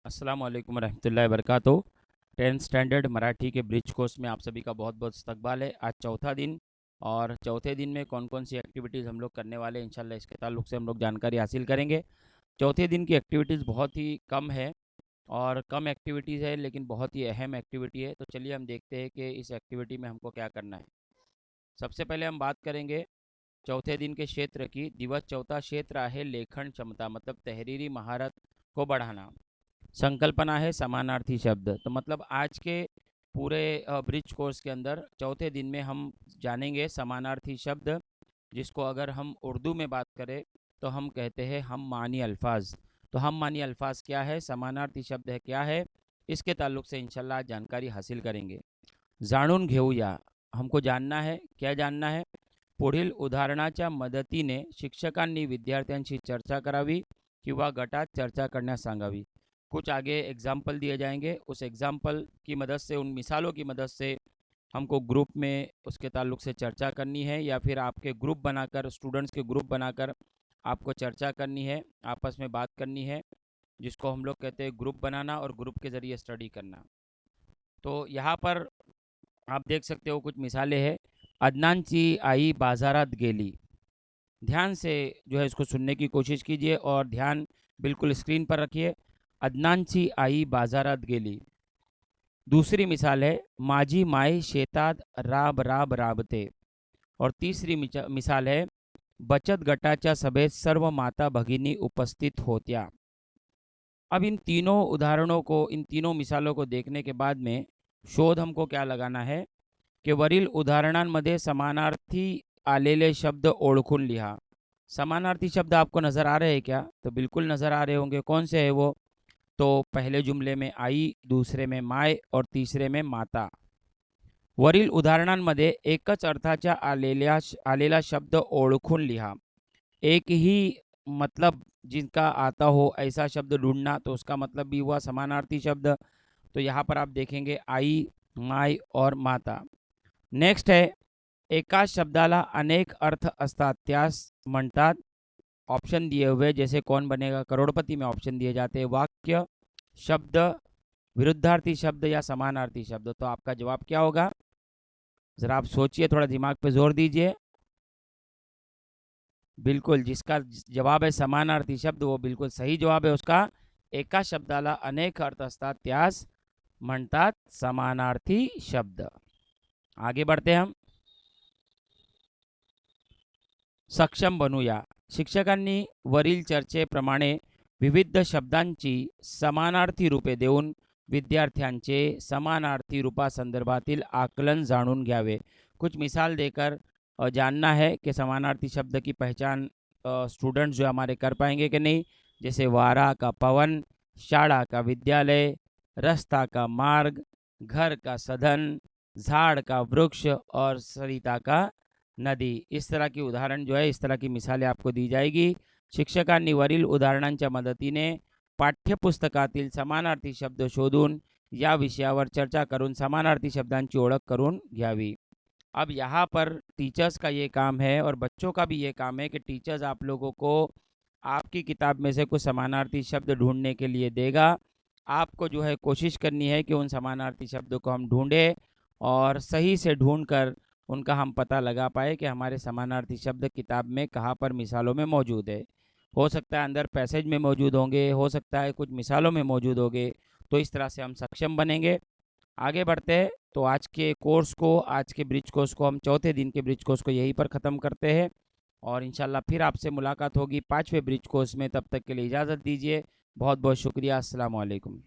अस्सलाम वालेकुम रहमतुल्लाहि वबरकातुहू। 10th स्टैंडर्ड मराठी के ब्रिज कोर्स में आप सभी का बहुत बहुत इस्तकबाल है। आज चौथा दिन और चौथे दिन में कौन कौन सी एक्टिविटीज़ हम लोग करने वाले हैं इंशाल्लाह इसके ताल्लुक से हम लोग जानकारी हासिल करेंगे। चौथे दिन की एक्टिविटीज़ बहुत ही कम है और कम एक्टिविटीज़ है लेकिन बहुत ही अहम एक्टिविटी है। तो चलिए हम देखते हैं कि इस एक्टिविटी में हमको क्या करना है। सबसे पहले हम बात करेंगे चौथे दिन के क्षेत्र की। दिवस चौथा क्षेत्र है लेखन क्षमता, मतलब तहरीरी महारत को बढ़ाना। संकल्पना है समानार्थी शब्द। तो मतलब आज के पूरे ब्रिज कोर्स के अंदर चौथे दिन में हम जानेंगे समानार्थी शब्द, जिसको अगर हम उर्दू में बात करें तो हम कहते हैं हम मानी अल्फाज। तो हम मानी अल्फाज क्या है, समानार्थी शब्द है क्या है, इसके ताल्लुक से इंशाल्लाह जानकारी हासिल करेंगे। जाणून घेऊया, हमको जानना है, क्या जानना है, पुढील उदाहरणाच्या मदतीने शिक्षकांनी विद्यार्थ्यांशी चर्चा करावी किंवा गटात चर्चा करण्यास सांगावी। कुछ आगे एग्जाम्पल दिए जाएंगे, उस एग्जाम्पल की मदद से, उन मिसालों की मदद से हमको ग्रुप में उसके ताल्लुक से चर्चा करनी है या फिर आपके ग्रुप बनाकर, स्टूडेंट्स के ग्रुप बनाकर आपको चर्चा करनी है, आपस में बात करनी है, जिसको हम लोग कहते हैं ग्रुप बनाना और ग्रुप के ज़रिए स्टडी करना। तो यहाँ पर आप देख सकते हो कुछ मिसालें हैं। अदनानची आई बाजारात गेली। ध्यान से जो है इसको सुनने की कोशिश कीजिए और ध्यान बिल्कुल स्क्रीन पर रखिए। अदनानची आई बाजारात गेली। दूसरी मिसाल है माझी माय शेतात राब राब राबते। और तीसरी मिसाल है बचत गटाच्या सभेत सर्व माता भगिनी उपस्थित होत्या। अब इन तीनों उदाहरणों को, इन तीनों मिसालों को देखने के बाद में शोध हमको क्या लगाना है कि वरील उदाहरणांमध्ये समानार्थी आलेले शब्द ओळखून लिहा। समानार्थी शब्द आपको नज़र आ रहे हैं क्या? तो बिल्कुल नज़र आ रहे होंगे। कौन से है वो? तो पहले जुमले में आई, दूसरे में माय और तीसरे में माता। वरील उदाहरणांमध्ये एकच अर्थाचा आलेला शब्द ओळखून लिहा। एक ही मतलब जिनका आता हो ऐसा शब्द ढूंढना, तो उसका मतलब भी हुआ समानार्थी शब्द। तो यहाँ पर आप देखेंगे आई, माय और माता। नेक्स्ट है एकाच शब्दाला अनेक अर्थ असतात त्यास म्हणतात। ऑप्शन दिए हुए जैसे कौन बनेगा करोड़पति में ऑप्शन दिए जाते हैं। वाक्य, शब्द, विरुद्धार्थी शब्द या समानार्थी शब्द। तो आपका जवाब क्या होगा? जरा आप सोचिए, थोड़ा दिमाग पे जोर दीजिए। बिल्कुल, जिसका जवाब है समानार्थी शब्द वो बिल्कुल सही जवाब है उसका। एका शब्दाला अनेक अर्थ असतात त्यास म्हणतात समानार्थी शब्द। आगे बढ़ते हम। सक्षम बनूया। शिक्षकांनी वरील चर्चेप्रमाणे विविध शब्दांची समानार्थी रूपे देऊन विद्यार्थ्यांचे समानार्थी रूपासंदर्भातील आकलन जाणून घ्यावे। कुछ मिसाल देकर जानना है कि समानार्थी शब्द की पहचान स्टूडेंट्स जो हमारे कर पाएंगे कि नहीं। जैसे वारा का पवन, शाला का विद्यालय, रास्ता का मार्ग, घर का सदन, झाड़ का वृक्ष और सरिता का नदी। इस तरह की उदाहरण जो है, इस तरह की मिसालें आपको दी जाएगी। शिक्षकांनी वरील उदाहरणांच्या मदतीने पाठ्यपुस्तकातील समानार्थी शब्द शोधून या विषयावर चर्चा करून समानार्थी शब्दांची ओळख करून घ्यावी। अब यहाँ पर टीचर्स का ये काम है और बच्चों का भी ये काम है कि टीचर्स आप लोगों को आपकी किताब में से कुछ समानार्थी शब्द ढूंढने के लिए देगा। आपको जो है कोशिश करनी है कि उन समानार्थी शब्दों को हम ढूंढें और सही से ढूंढकर उनका हम पता लगा पाए कि हमारे समानार्थी शब्द किताब में कहाँ पर मिसालों में मौजूद है। हो सकता है अंदर पैसेज में मौजूद होंगे, हो सकता है कुछ मिसालों में मौजूद होंगे। तो इस तरह से हम सक्षम बनेंगे। आगे बढ़ते हैं। तो आज के कोर्स को, आज के ब्रिज कोर्स को, हम चौथे दिन के ब्रिज कोर्स को यहीं पर ख़त्म करते हैं और इंशाल्लाह फिर आपसे मुलाकात होगी 5वें ब्रिज कोर्स में। तब तक के लिए इजाज़त दीजिए। बहुत बहुत शुक्रिया। अस्सलाम वालेकुम।